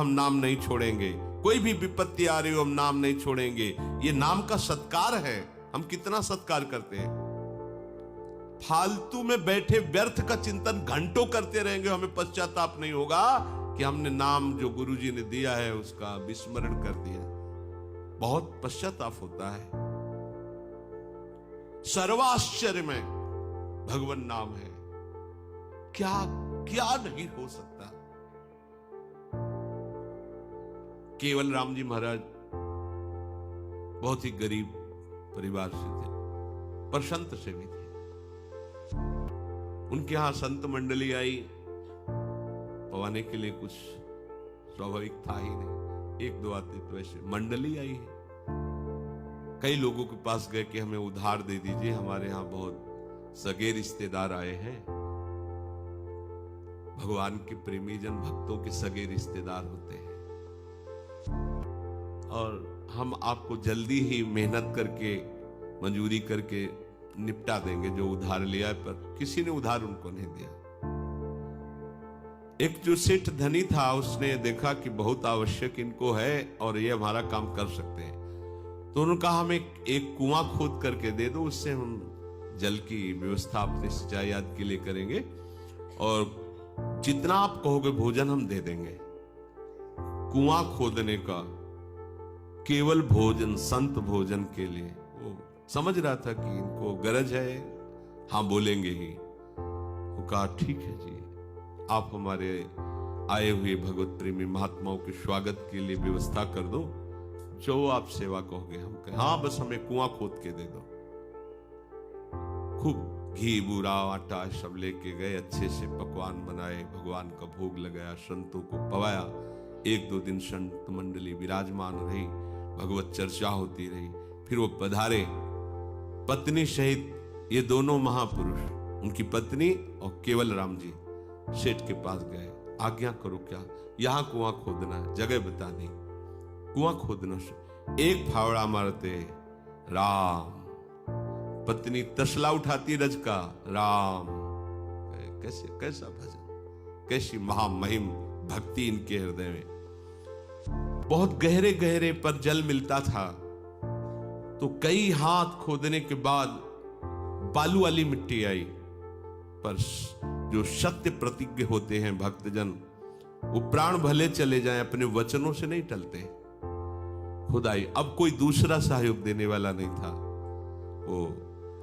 हम नाम नहीं छोड़ेंगे, कोई भी विपत्ति आ रही हो हम नाम नहीं छोड़ेंगे। ये नाम का सत्कार है, हम कितना सत्कार करते हैं। फालतू में बैठे व्यर्थ का चिंतन घंटों करते रहेंगे, हमें पश्चाताप नहीं होगा कि हमने नाम जो गुरुजी ने दिया है उसका विस्मरण कर दिया। बहुत पश्चाताप होता है। सर्वाश्चर्य में भगवान नाम है, क्या क्या नहीं हो सकता। केवल राम जी महाराज बहुत ही गरीब परिवार से थे, पर संत से भी थे। उनके यहां संत मंडली आई, पवाने के लिए कुछ स्वाभाविक था ही नहीं, एक दो आते तो ऐसे मंडली आई है। कई लोगों के पास गए कि हमें उधार दे दीजिए, हमारे यहां बहुत सगे रिश्तेदार आए हैं। भगवान के प्रेमी जन भक्तों के सगे रिश्तेदार होते हैं, और हम आपको जल्दी ही मेहनत करके मंजूरी करके निपटा देंगे जो उधार लिया है। पर किसी ने उधार उनको नहीं दिया। एक जो सेठ धनी था उसने देखा कि बहुत आवश्यक इनको है और ये हमारा काम कर सकते हैं, तो उन्होंने कहा हमें एक कुआं खोद करके दे दो, उससे हम जल की व्यवस्था अपने सिंचाई आदि के लिए करेंगे और जितना आप कहोगे भोजन हम दे देंगे। कुआं खोदने का केवल भोजन, संत भोजन के लिए। वो समझ रहा था कि इनको गरज है, हाँ बोलेंगे ही। वो कहा ठीक है जी, आप हमारे आए हुए भगवत प्रेमी महात्माओं के स्वागत के लिए व्यवस्था कर दो, जो आप सेवा कहोगे हम कहें। हाँ बस हमें कुआं खोद के दे दो। खूब घी बूरा आटा सब लेके गए, अच्छे से पकवान बनाए, भगवान का भोग लगाया, संतों को पवाया। एक दो दिन संत मंडली विराजमान रही, भगवत चर्चा होती रही। फिर वो पधारे, पत्नी सहित ये दोनों महापुरुष, उनकी पत्नी और केवल राम जी सेठ के पास गए। आज्ञा करो, क्या यहां कुआं खोदना है, जगह बता दी। कुआं खोदना से एक फावड़ा मारते राम, पत्नी तसला उठाती रज का राम। कैसे कैसा भजन, कैसी महामहिम भक्ति इनके हृदय में। बहुत गहरे गहरे पर जल मिलता था, तो कई हाथ खोदने के बाद बालू वाली मिट्टी आई। पर जो सत्य प्रतिज्ञ होते हैं भक्तजन, वो प्राण भले चले जाएं अपने वचनों से नहीं टलते। खुदाई अब कोई दूसरा सहयोग देने वाला नहीं था। वो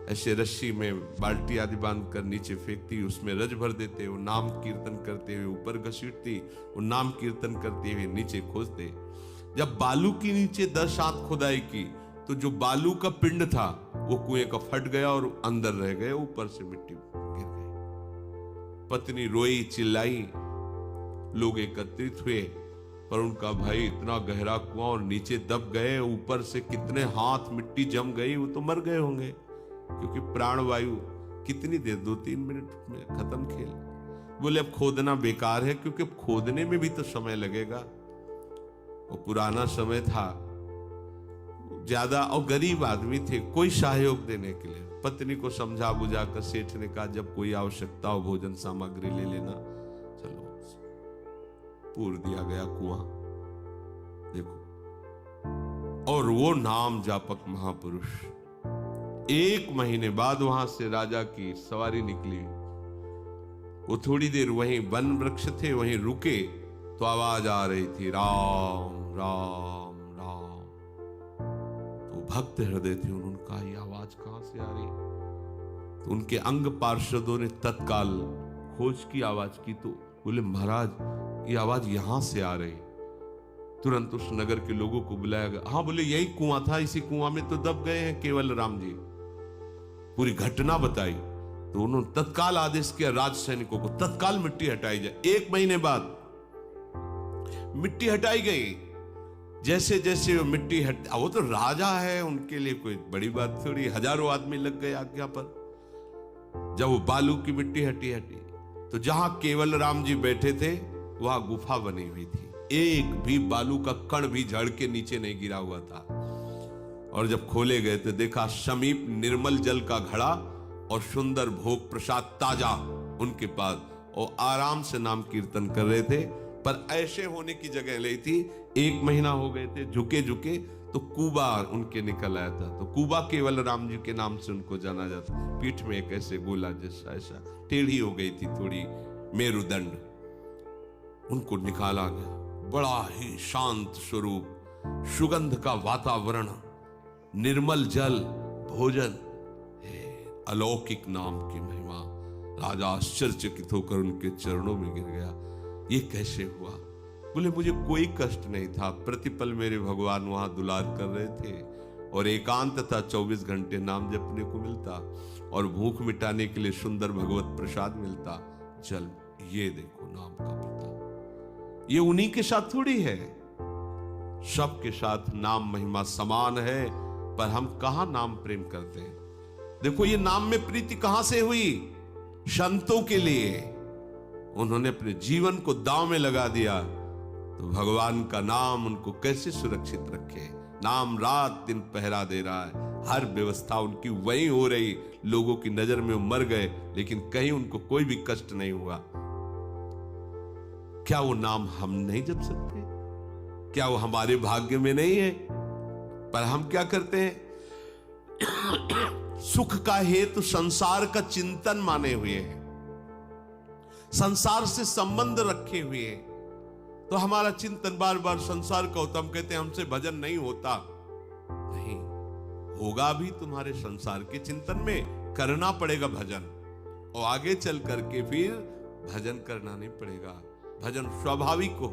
ऐसे रस्सी में बाल्टी आदि बांध कर नीचे फेंकती, उसमें रज भर देते, वो नाम कीर्तन करते हुए ऊपर घसीटती, वो नाम कीर्तन करते हुए नीचे खोजते। जब बालू की नीचे 10 हाथ खुदाई की, तो जो बालू का पिंड था वो कुएं का फट गया और अंदर रह गए, ऊपर से मिट्टी गिर गई। पत्नी रोई चिल्लाई, लोग एकत्रित हुए, पर उनका भाई इतना गहरा कुआं और नीचे दब गए, ऊपर से कितने हाथ मिट्टी जम गई, वो तो मर गए होंगे, क्योंकि प्राणवायु कितनी देर, 2-3 मिनट में खत्म खेल। बोले अब खोदना बेकार है, क्योंकि अब खोदने में भी तो समय लगेगा। और पुराना समय था ज्यादा, और गरीब आदमी थे, कोई सहयोग देने के लिए। पत्नी को समझा बुझा कर सेठ ने कहा जब कोई आवश्यकता हो भोजन सामग्री ले लेना। चलो पूर दिया गया कुआं, देखो। और वो नाम जापक महापुरुष 1 महीने बाद वहां से राजा की सवारी निकली। वो थोड़ी देर वहीं वन वृक्ष थे, वहीं रुके, तो आवाज आ रही थी राम राम राम। तो भक्त हृदय थे, उन्होंने कहा ये आवाज कहां से आ रही। तो उनके अंग पार्षदों ने तत्काल खोज की, आवाज की, तो बोले महाराज ये आवाज यहां से आ रही। तुरंत उस नगर के लोगों को बुलाया गया। हाँ बोले यही कुआं था, इसी कुआं में तो दब गए हैं केवल राम जी। पूरी घटना बताई, तो उन्होंने तत्काल आदेश किया राज सैनिकों को, तत्काल मिट्टी हटाई जाए। 1 महीने बाद मिट्टी हटाई गई। जैसे जैसे वो मिट्टी वो तो राजा है, उनके लिए कोई बड़ी बात थोड़ी, हजारों आदमी लग गए आज्ञा पर। जब वो बालू की मिट्टी हटी, तो जहां केवल राम जी बैठे थे वहां गुफा बनी हुई थी। एक भी बालू का कण भी झड़ के नीचे नहीं गिरा हुआ था। और जब खोले गए तो देखा समीप निर्मल जल का घड़ा और सुंदर भोग प्रसाद ताजा उनके पास, और आराम से नाम कीर्तन कर रहे थे। पर ऐसे होने की जगह ले थी। 1 महीना हो गए थे झुके झुके, तो कूबा उनके निकल आया था। तो कूबा केवल राम जी के नाम से उनको जाना जाता। पीठ में एक ऐसे गोला जैसा ऐसा टेढ़ी हो गई थी थोड़ी मेरुदंड, उनको निकाला गया। बड़ा ही शांत स्वरूप, सुगंध का वातावरण, निर्मल जल, भोजन, अलौकिक नाम की महिमा। राजा आश्चर्यचकित होकर उनके चरणों में गिर गया। ये कैसे हुआ? बोले मुझे कोई कष्ट नहीं था, प्रतिपल मेरे भगवान वहां दुलार कर रहे थे और एकांत था, 24 घंटे नाम जपने को मिलता और भूख मिटाने के लिए सुंदर भगवत प्रसाद मिलता। चल ये देखो नाम का प्रताप, ये उन्हीं के साथ थोड़ी है, सबके साथ नाम महिमा समान है। पर हम कहां नाम प्रेम करते हैं? देखो ये नाम में प्रीति कहां से हुई? संतों के लिए उन्होंने अपने जीवन को दांव में लगा दिया, तो भगवान का नाम उनको कैसे सुरक्षित रखे। नाम रात दिन पहरा दे रहा है, हर व्यवस्था उनकी वही हो रही। लोगों की नजर में वो मर गए, लेकिन कहीं उनको कोई भी कष्ट नहीं हुआ। क्या वो नाम हम नहीं जप सकते? क्या वो हमारे भाग्य में नहीं है? पर हम क्या करते हैं? सुख का हेतु संसार का चिंतन माने हुए हैं, संसार से संबंध रखे हुए हैं। तो हमारा चिंतन बार बार संसार का होता। हम कहते हैं हमसे भजन नहीं होता। नहीं होगा भी, तुम्हारे संसार के चिंतन में करना पड़ेगा भजन, और आगे चल करके फिर भजन करना नहीं पड़ेगा। भजन स्वाभाविक हो।